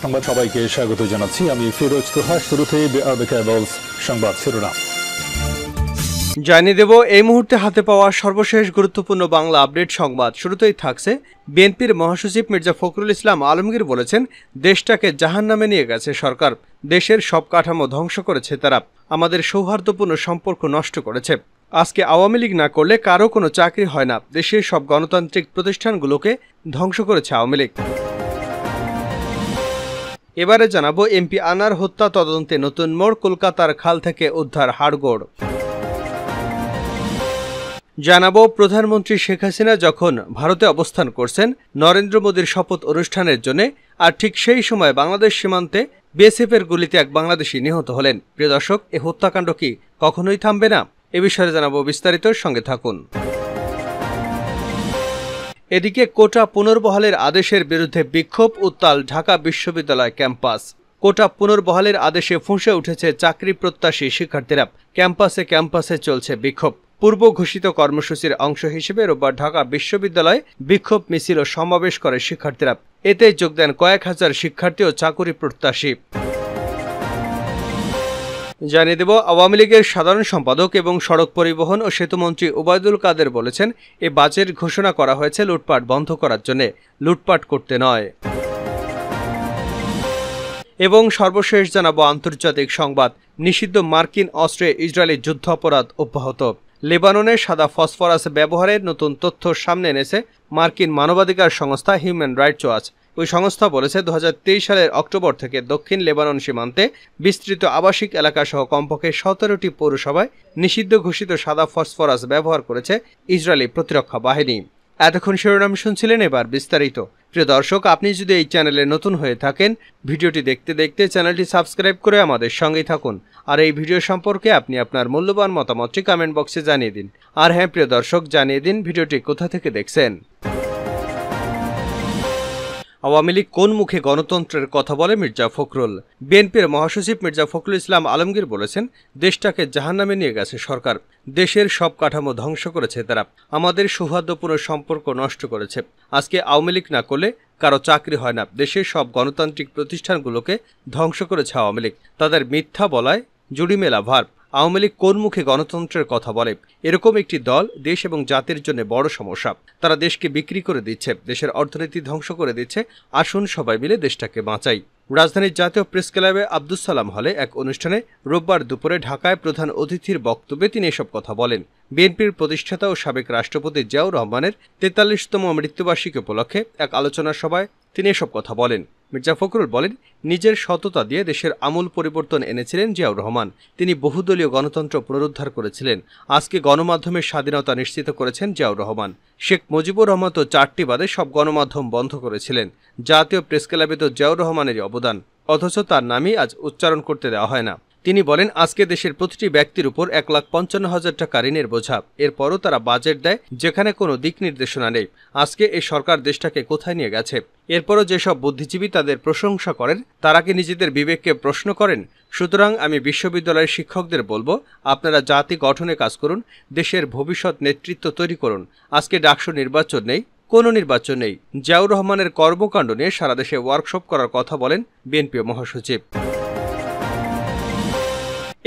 সংবাদ সবাইকে স্বাগত জানাচ্ছি। আমি ফিরোজ তোহা। শুরুতে সংবাদ শিরোনাম জানিয়ে দেব এই মুহূর্তে হাতে পাওয়া সর্বশেষ গুরুত্বপূর্ণ বাংলা আপডেট সংবাদ। শুরুতেই থাকছে বিএনপির মহাসচিব মির্জা ফখরুল ইসলাম আলমগীর বলেছেন, দেশটাকে জাহান্নামে নিয়ে গেছে সরকার। দেশের সব কাঠামো ধ্বংস করেছে তারা, আমাদের সৌহার্দ্যপূর্ণ সম্পর্ক নষ্ট করেছে। আজকে আওয়ামী লীগ না করলে কারো কোনো চাকরি হয় না। দেশের সব গণতান্ত্রিক প্রতিষ্ঠানগুলোকে ধ্বংস করেছে আওয়ামী লীগ। এবারে জানাবো এমপি আনার হত্যা তদন্তে নতুন মোড়, কলকাতার খাল থেকে উদ্ধার হাড়গোড়। জানাবো প্রধানমন্ত্রী শেখ হাসিনা যখন ভারতে অবস্থান করছেন নরেন্দ্র মোদীর শপথ অনুষ্ঠানের জন্য, আর ঠিক সেই সময় বাংলাদেশ সীমান্তে বিএসএফের গুলিতে এক বাংলাদেশি নিহত হলেন। প্রিয় দর্শক, এই হত্যাকাণ্ড কি কখনোই থামবে না? এ বিষয়ে জানাবো বিস্তারিত, সঙ্গে থাকুন। এদিকে কোটা পুনর্বহালের আদেশের বিরুদ্ধে বিক্ষোভ উত্তাল ঢাকা বিশ্ববিদ্যালয় ক্যাম্পাস। কোটা পুনর্বহালের আদেশে ফুঁসে উঠেছে চাকরি প্রত্যাশী শিক্ষার্থীরা। ক্যাম্পাসে চলছে বিক্ষোভ। পূর্ব ঘোষিত কর্মসূচির অংশ হিসেবে রোববার ঢাকা বিশ্ববিদ্যালয়ে বিক্ষোভ মিছিল ও সমাবেশ করে শিক্ষার্থীরা। এতে যোগ দেন কয়েক হাজার শিক্ষার্থী ও চাকরি প্রত্যাশী। জানিয়ে দেব, আওয়ামী লীগের সাধারণ সম্পাদক এবং সড়ক পরিবহন ও সেতুমন্ত্রী ওবায়দুল কাদের বলেছেন, এ বাজেট ঘোষণা করা হয়েছে লুটপাট বন্ধ করার জন্য, লুটপাট করতে নয়। এবং সর্বশেষ জানাবো আন্তর্জাতিক সংবাদ। নিষিদ্ধ মার্কিন অস্ত্রে ইসরায়েলি যুদ্ধাপরাধ অব্যাহত। লেবাননে সাদা ফসফরাস ব্যবহারের নতুন তথ্য সামনে এনেছে মার্কিন মানবাধিকার সংস্থা হিউম্যান রাইটস ওয়াচ। ওই সংস্থা বলেছে, 2023 সালের অক্টোবর থেকে দক্ষিণ লেবানন সীমান্তে বিস্তৃত আবাসিক এলাকাসহ কমপক্ষে 17টি পৌরসভায় নিষিদ্ধ ঘোষিত সাদা ফসফরাস ব্যবহার করেছে ইসরায়েলি প্রতিরক্ষা বাহিনী। এতক্ষণ শিরোনাম শুনছিলেন, এবার বিস্তারিত। প্রিয় দর্শক, আপনি যদি এই চ্যানেলে নতুন হয়ে থাকেন, ভিডিওটি দেখতে দেখতে চ্যানেলটি সাবস্ক্রাইব করে আমাদের সঙ্গেই থাকুন। আর এই ভিডিও সম্পর্কে আপনি আপনার মূল্যবান মতামতটি কমেন্ট বক্সে জানিয়ে দিন। আর হ্যাঁ প্রিয় দর্শক, জানিয়ে দিন ভিডিওটি কোথা থেকে দেখছেন। আওয়ামী লীগ কোন মুখে গণতন্ত্রের কথা বলে মির্জা ফখরুল? বিএনপির মহাসচিব মির্জা ফখরুল ইসলাম আলমগীর বলেছেন, দেশটাকে জাহান্নামে নিয়ে গেছে সরকার। দেশের সব কাঠামো ধ্বংস করেছে তারা, আমাদের সৌহার্দ্যপূর্ণ সম্পর্ক নষ্ট করেছে। আজকে আওয়ামী লীগ না করলে কারো চাকরি হয় না। দেশের সব গণতান্ত্রিক প্রতিষ্ঠানগুলোকে ধ্বংস করেছে আওয়ামী লীগ। তাদের মিথ্যা বলায় জুড়ি মেলা ভার। আওয়ামী লীগ কোন মুখে গণতন্ত্রের কথা বলে? এরকম একটি দল দেশ এবং জাতির জন্য বড় সমস্যা। তারা দেশকে বিক্রি করে দিচ্ছে, দেশের অর্থনীতি ধ্বংস করে দিচ্ছে। আসুন সবাই মিলে দেশটাকে বাঁচাই। রাজধানীর জাতীয় প্রেস ক্লাবে আব্দুস সালাম হলে এক অনুষ্ঠানে রোববার দুপুরে ঢাকায় প্রধান অতিথির বক্তব্যে তিনি এসব কথা বলেন। বিএনপির প্রতিষ্ঠাতা ও সাবেক রাষ্ট্রপতি জিয়াউর রহমানের 43তম মৃত্যুবার্ষিকী উপলক্ষে এক আলোচনা সভায় তিনি এসব কথা বলেন। মির্জা ফখরুল বলেন, নিজের সততা দিয়ে দেশের আমূল পরিবর্তন এনেছিলেন জিয়াউর রহমান। তিনি বহুদলীয় গণতন্ত্র পুনরুদ্ধার করেছিলেন। আজকে গণমাধ্যমের স্বাধীনতা নিশ্চিত করেছেন জিয়াউর রহমান। শেখ মুজিবুর রহমান তো 4টি বাদে সব গণমাধ্যম বন্ধ করেছিলেন। জাতীয় প্রেস ক্লাবে তো জিয়াউর রহমানেরই অবদান, অথচ তার নামই আজ উচ্চারণ করতে দেওয়া হয় না। তিনি বলেন, আজকে দেশের প্রতিটি ব্যক্তির উপর 1,55,000 টাকা ঋণের বোঝা। এরপরও তারা বাজেট দেয় যেখানে কোনো দিক নির্দেশনা নেই। আজকে এই সরকার দেশটাকে কোথায় নিয়ে গেছে? এরপরও যেসব বুদ্ধিজীবী তাদের প্রশংসা করেন, তারা কি নিজেদের বিবেককে প্রশ্ন করেন? সুতরাং আমি বিশ্ববিদ্যালয়ের শিক্ষকদের বলবো, আপনারা জাতি গঠনে কাজ করুন, দেশের ভবিষ্যৎ নেতৃত্ব তৈরি করুন। আজকে ডাকসু নির্বাচন নেই, কোনো নির্বাচন নেই। জিয়াউর রহমানের কর্মকাণ্ড নিয়ে সারা দেশে ওয়ার্কশপ করার কথা বলেন বিএনপি মহাসচিব।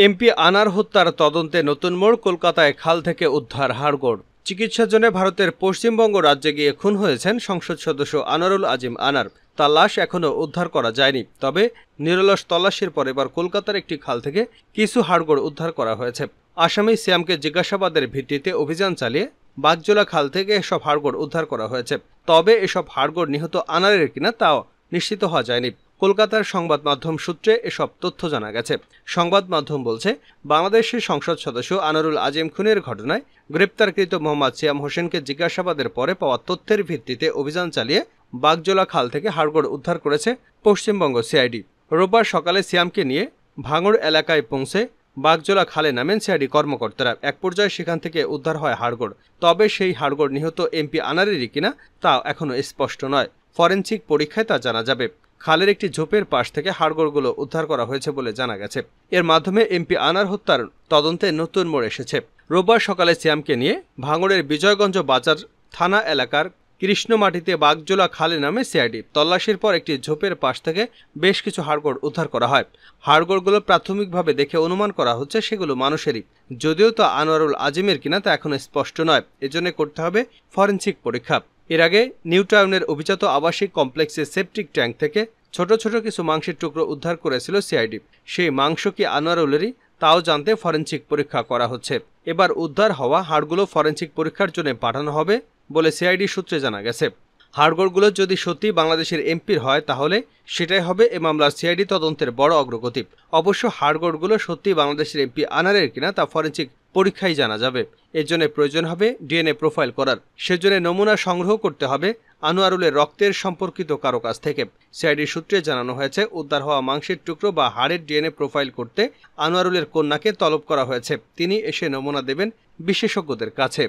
এমপি আনার হত্যার তদন্তে নতুন মোড়, কলকাতায় খাল থেকে উদ্ধার হাড়গোড়। চিকিৎসার জন্য ভারতের পশ্চিমবঙ্গ রাজ্যে গিয়ে খুন হয়েছেন সংসদ সদস্য আনোয়ারুল আজিম আনার। তার লাশ এখনও উদ্ধার করা যায়নি। তবে নিরলস তল্লাশির পর এবার কলকাতার একটি খাল থেকে কিছু হাড়গোড় উদ্ধার করা হয়েছে। আসামি সিয়ামকে জিজ্ঞাসাবাদের ভিত্তিতে অভিযান চালিয়ে বাগজোলা খাল থেকে এসব হাড়গোড় উদ্ধার করা হয়েছে। তবে এসব হাড়গোড় নিহত আনারের কিনা তাও নিশ্চিত হওয়া যায়নি। কলকাতার সংবাদ মাধ্যম সূত্রে এসব তথ্য জানা গেছে। সংবাদ মাধ্যম বলছে, বাংলাদেশের সংসদ সদস্য আনোয়ারুল আজিম খুনের ঘটনায় গ্রেপ্তারকৃত মোহাম্মদ সিয়াম হোসেনকে জিজ্ঞাসাবাদের পরে পাওয়া তথ্যের ভিত্তিতে অভিযান চালিয়ে বাগজোলা খাল থেকে হাড়গোড় উদ্ধার করেছে পশ্চিমবঙ্গ সিআইডি। রোববার সকালে সিয়ামকে নিয়ে ভাঙড় এলাকায় পৌঁছে বাগজোলা খালে নামেন সিআইডি কর্মকর্তারা। এক পর্যায়ে সেখান থেকে উদ্ধার হয় হাড়গোড়। তবে সেই হাড়গোড় নিহত এমপি আনারেরই কিনা তা এখনও স্পষ্ট নয়। ফরেনসিক পরীক্ষায় তা জানা যাবে। খালের একটি ঝোপের পাশ থেকে হাড়গোড়গুলো উদ্ধার করা হয়েছে বলে জানা গেছে। এর মাধ্যমে এমপি আনার হত্যার তদন্তে নতুন মোড় এসেছে। রোববার সকালে সিয়ামকে নিয়ে ভাঙড়ের বিজয়গঞ্জ বাজার থানা এলাকার কৃষ্ণমাটিতে বাগজোলা খালে নামে সিআইডি। তল্লাশির পর একটি ঝোপের পাশ থেকে বেশ কিছু হাড়গোড় উদ্ধার করা হয়। হাড়গোড়গুলো প্রাথমিকভাবে দেখে অনুমান করা হচ্ছে সেগুলো মানুষেরই, যদিও তা আনোয়ারুল আজিমের কিনা তা এখনো স্পষ্ট নয়। এজন্য করতে হবে ফরেনসিক পরীক্ষা। এর আগে নিউ টাউনের অভিজাত আবাসিক কমপ্লেক্সের সেপটিক ট্যাঙ্ক থেকে ছোট ছোট কিছু মাংসের টুকরো উদ্ধার করেছিল সিআইডি। সেই মাংস কি আনোয়ারুলেরই তাও জানতে ফরেনসিক পরীক্ষা করা হচ্ছে। এবার উদ্ধার হওয়া হাড়গুলো ফরেনসিক পরীক্ষার জন্য পাঠানো হবে বলে সিআইডি সূত্রে জানা গেছে। হাড়গোড়গুলো যদি সত্যি বাংলাদেশের এমপির হয় তাহলে সেটাই হবে এ মামলার সিআইডি তদন্তের বড় অগ্রগতি। অবশ্য হাড়গোড়গুলো সত্যি বাংলাদেশের এমপি আনারের কিনা তা ফরেনসিক পরীক্ষাই জানা যাবে। এর জন্য প্রয়োজন হবে ডিএনএ প্রোফাইল করার। সেজন্য নমুনা সংগ্রহ করতে হবে আনোয়ারুলের রক্তের সম্পর্কিত কারো কাছ থেকে। সিআইডি সূত্রে জানানো হয়েছে, উদ্ধার হওয়া মাংসের টুকরো বা হাড়ের ডিএনএ প্রোফাইল করতে আনোয়ারুলের কন্যাকে তলব করা হয়েছে। তিনি এসে নমুনা দেবেন বিশেষজ্ঞদের কাছে।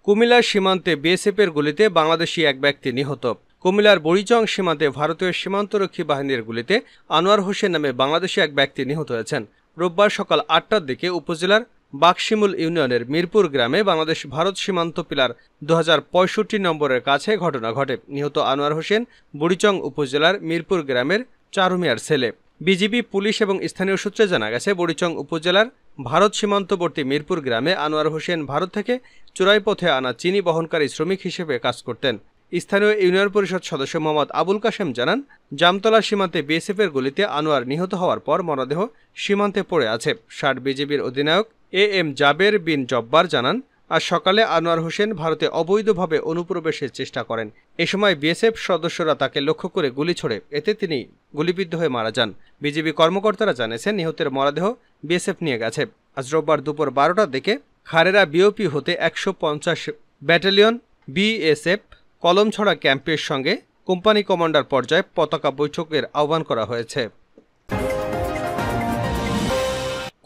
কুমিল্লার সীমান্তে বিএসএফের গুলিতে বাংলাদেশি এক ব্যক্তি নিহত। কুমিল্লার বুড়িচং সীমান্তে ভারতীয় সীমান্তরক্ষী বাহিনীর গুলিতে আনোয়ার হোসেন নামে বাংলাদেশি এক ব্যক্তি নিহত হয়েছেন। রোববার সকাল ৮টার দিকে উপজেলার বাকশিমুল ইউনিয়নের মিরপুর গ্রামে বাংলাদেশ ভারত সীমান্ত পিলার 2065 নম্বরের কাছে ঘটনা ঘটে। নিহত আনোয়ার হোসেন বুড়িচং উপজেলার মিরপুর গ্রামের চারুমিয়ার ছেলে। বিজিবি, পুলিশ এবং স্থানীয় সূত্রে জানা গেছে, বুড়িচং উপজেলার ভারত সীমান্তবর্তী মিরপুর গ্রামে আনোয়ার হোসেন ভারত থেকে চোরাই পথে আনা চিনি বহনকারী শ্রমিক হিসেবে কাজ করতেন। স্থানীয় ইউনিয়ন পরিষদ সদস্য মোহাম্মদ আবুল কাশেম জানান, জামতলা সীমান্তে বিএসএফের গুলিতে আনোয়ার নিহত হওয়ার পর মরদেহ সীমান্তে পড়ে আছে। 60 বিজিবির অধিনায়ক এএম জাবের বিন জব্বার জানান, আজ সকালে আনোয়ার হোসেন ভারতে অবৈধভাবে অনুপ্রবেশের চেষ্টা করেন। এ সময় বিএসএফ সদস্যরা তাকে লক্ষ্য করে গুলি ছোড়ে, এতে তিনি গুলিবিদ্ধ হয়ে মারা যান। বিজিবি কর্মকর্তারা জানিয়েছেন, নিহতের মরদেহ বিএসএফ নিয়ে গেছে। আজ রোববার দুপুর 12টার দিকে খারেরা বিওপি হতে 150 ব্যাটালিয়ন বিএসএফ কলমছড়া ক্যাম্পের সঙ্গে কোম্পানি কমান্ডার পর্যায়ে পতাকা বৈঠকের আহ্বান করা হয়েছে।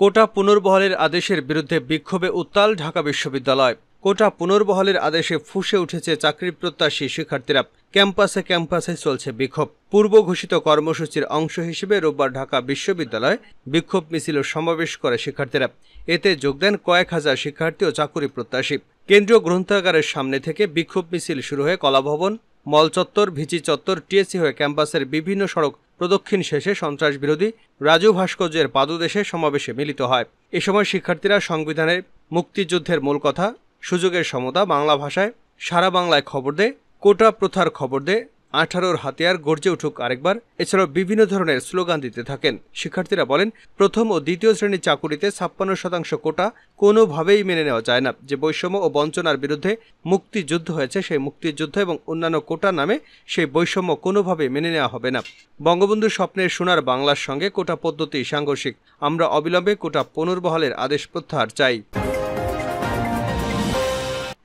কোটা পুনর্বহালের আদেশের বিরুদ্ধে বিক্ষোভে উত্তাল ঢাকা বিশ্ববিদ্যালয়। কোটা পুনর্বহালের আদেশে ফুঁসে উঠেছে চাকরি প্রত্যাশী শিক্ষার্থীরা। ক্যাম্পাসে ক্যাম্পাসে চলছে বিক্ষোভ। পূর্ব ঘোষিত কর্মসূচির অংশ হিসেবে রোববার ঢাকা বিশ্ববিদ্যালয়ে বিক্ষোভ মিছিল ও সমাবেশ করে শিক্ষার্থীরা। এতে যোগ দেন কয়েক হাজার শিক্ষার্থী ও চাকুরি প্রত্যাশী। কেন্দ্রীয় গ্রন্থাগারের সামনে থেকে বিক্ষোভ মিছিল শুরু হয়ে কলাভবন, মল চত্বর, ভিচি চত্বর, টিএসসি হয়ে ক্যাম্পাসের বিভিন্ন সড়ক প্রদক্ষিণ শেষে সন্ত্রাস বিরোধী রাজু ভাস্কর্যের পাদদেশে সমাবেশে মিলিত হয়। এ সময় শিক্ষার্থীরা সংবিধানের মুক্তিযুদ্ধের মূল কথা, সুযোগের সমতা, বাংলা ভাষায় সারা বাংলায় খবর দে, কোটা প্রথার খবর দে, 18-র হাতিয়ার গর্জে উঠুক আরেকবার, এছাড়াও বিভিন্ন ধরনের স্লোগান দিতে থাকেন। শিক্ষার্থীরা বলেন, প্রথম ও দ্বিতীয় শ্রেণীর চাকুরিতে 56% কোটা কোনোভাবেই মেনে নেওয়া যায় না। যে বৈষম্য ও বঞ্চনার বিরুদ্ধে মুক্তিযুদ্ধ হয়েছে, সেই মুক্তিযুদ্ধ এবং অন্যান্য কোটা নামে সেই বৈষম্য কোনোভাবেই মেনে নেওয়া হবে না। বঙ্গবন্ধুর স্বপ্নের সোনার বাংলার সঙ্গে কোটা পদ্ধতি সাংঘর্ষিক। আমরা অবিলম্বে কোটা পুনর্বহালের আদেশ প্রত্যাহার চাই।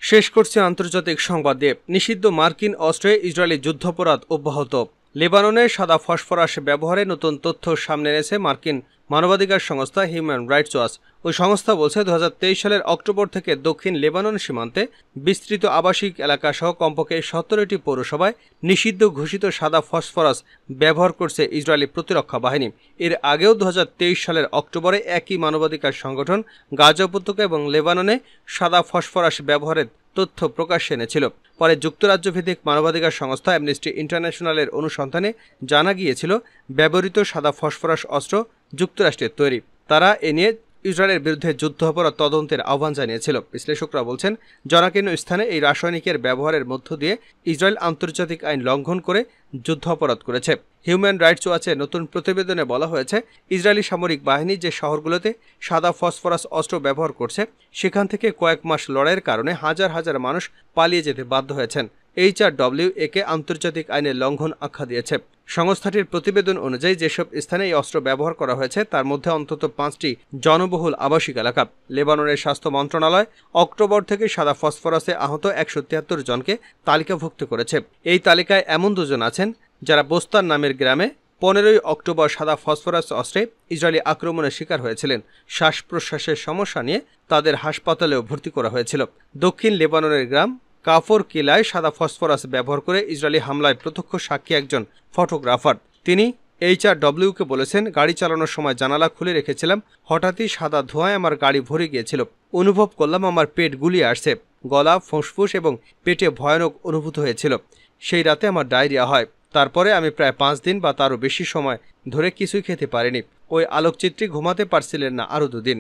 শেষ করছে আন্তর্জাতিক সংবাদ দিয়ে। নিষিদ্ধ মার্কিন অস্ত্রে ইসরায়েলি যুদ্ধাপরাধ অব্যাহত। লেবাননে সাদা ফসফরাস ব্যবহারে নতুন তথ্য সামনে এনেছে মার্কিন মানবাধিকার সংস্থা হিউম্যান রাইটস ওয়াচ। ওই সংস্থা বলছে, 2023 সালের অক্টোবর থেকে দক্ষিণ লেবানন সীমান্তে বিস্তৃত আবাসিক এলাকা সহ কমপক্ষে 17টি পৌরসভায় নিষিদ্ধ ঘোষিত সাদা ফসফরাস ব্যবহার করছে ইসরায়েলি প্রতিরক্ষা বাহিনী। এর আগেও 2023 সালের অক্টোবরে একই মানবাধিকার সংগঠন গাজা উপত্যকা এবং লেবাননে সাদা ফসফরাস ব্যবহারের তথ্য প্রকাশ্যে এনেছিল। পরে যুক্তরাজ্য ভিত্তিক মানবাধিকার সংস্থা অ্যামনেস্টি ইন্টারন্যাশনালের অনুসন্ধানে জানা গিয়েছিল, ব্যবহৃত সাদা ফসফরাস অস্ত্র যুক্তরাষ্ট্রের তৈরি। তারা এ নিয়ে ইসরায়েলের বিরুদ্ধে যুদ্ধাপরাধ তদন্তের আহ্বান জানিয়েছিল। বিশ্লেষকরা বলছেন, জনাকীর্ণ স্থানে এই রাসায়নিকের ব্যবহারের মধ্য দিয়ে ইসরায়েল আন্তর্জাতিক আইন লঙ্ঘন করে যুদ্ধাপরাধ করেছে। হিউম্যান রাইটস ওয়াচের নতুন প্রতিবেদনে বলা হয়েছে, ইসরায়েলি সামরিক বাহিনী যে শহরগুলোতে সাদা ফসফরাস অস্ত্র ব্যবহার করছে, সেখান থেকে কয়েক মাস লড়াইয়ের কারণে হাজার হাজার মানুষ পালিয়ে যেতে বাধ্য হয়েছেন। HRW একে আন্তর্জাতিক আইনের লঙ্ঘন আখ্যা দিয়েছে। সংস্থাটির প্রতিবেদন অনুযায়ী যেসব স্থানে এই অস্ত্র ব্যবহার করা হয়েছে তার মধ্যে অন্তত 5টি জনবহুল আবাসিক এলাকা। লেবাননের স্বাস্থ্য মন্ত্রণালয় অক্টোবর থেকে সাদা ফসফরাসে আহত 173 জনকে তালিকাভুক্ত করেছে। এই তালিকায় এমন দুজন আছেন যারা বোস্তান নামের গ্রামে 15ই অক্টোবর সাদা ফসফরাস অস্ত্রে ইসরায়েলি আক্রমণের শিকার হয়েছিলেন। শ্বাস প্রশ্বাসের সমস্যা নিয়ে তাদের হাসপাতালেও ভর্তি করা হয়েছিল। দক্ষিণ লেবাননের গ্রাম কাফর কিলায় সাদা ফসফরাস ব্যবহার করে ইসরায়েলি হামলায় প্রত্যক্ষ সাক্ষী একজন ফটোগ্রাফার। তিনি HRWকে বলেছেন, গাড়ি চালানোর সময় জানালা খুলে রেখেছিলাম, হঠাৎই সাদা ধোঁয়ায় আমার গাড়ি ভরে গিয়েছিল। অনুভব করলাম আমার পেট গুলিয়ে আসছে, গলা, ফুসফুস এবং পেটে ভয়ানক অনুভূত হয়েছিল। সেই রাতে আমার ডায়রিয়া হয়। তারপরে আমি প্রায় 5 দিন বা তারও বেশি সময় ধরে কিছুই খেতে পারিনি। ওই আলোকচিত্রী ঘুমাতে পারছিলেন না আরও 2 দিন।